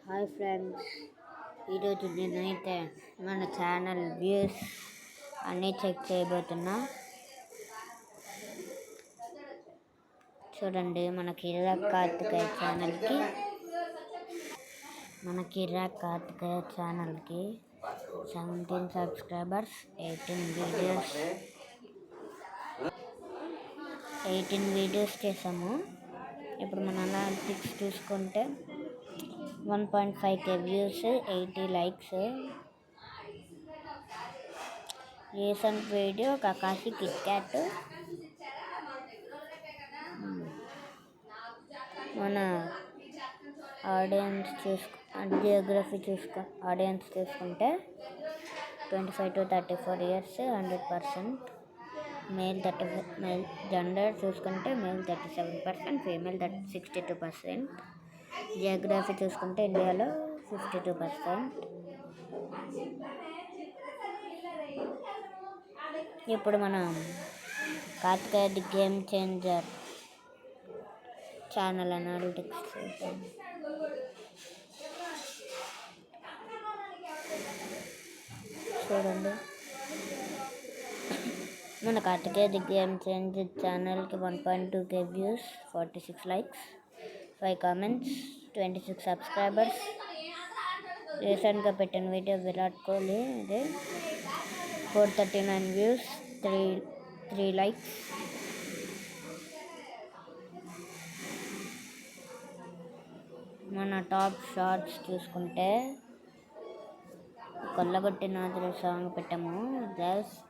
Hi friends, ఈరోజు నేనైతే మన ఛానల్ వ్యూస్ అన్నీ చెక్ చేయబోతున్నా. చూడండి, మన కిరాక్ కార్తికేయ ఛానల్కి 17 సబ్స్క్రైబర్స్, 18 వీడియోస్ చేసాము. ఇప్పుడు మన అనాలిటిక్స్ చూసుకుంటే 1.5K views, 80 likes. Recent video Kakashi kit cat. మన జియోగ్రఫీ ఆడియన్స్ చూసుకుంటే 25 to 34 years, 100%. మేల్ జెండర్ చూసుకుంటే మేల్ 37%, ఫీమేల్ 62%. జియోగ్రఫీ చూసుకుంటే ఇండియాలో 52%. ఇప్పుడు మనం Karthikeya the game changer channel analytics చూద్దాం. చూడండి, మన కార్తికేయ ది గేమ్ చేంజర్ ఛానల్కి 1.2K views, 46 likes, 5 comments, 26 subscribers. రీసెంట్గా పెట్టిన వీడియో విరాట్ కోహ్లీ, ఇది 439 వ్యూస్, 3 లైక్స్. మన టాప్ షార్ట్స్ చూసుకుంటే కొల్లగొట్టి నాదురు సాంగ్ పెట్టాము. Just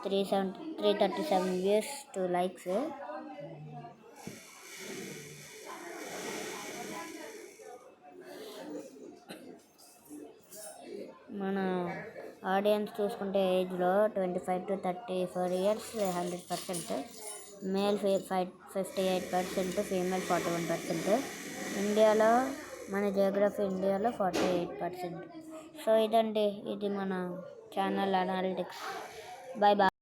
337 views, 2 likes. మన ఆడియన్స్ చూసుకుంటే ఏజ్లో 25 to 34 years, 100%. Male 58%, female 41%. ఇండియాలో మన జియోగ్రఫీ ఇండియాలో 48%. సో ఇది మన ఛానల్ అనాలిటిక్స్. బాయ్.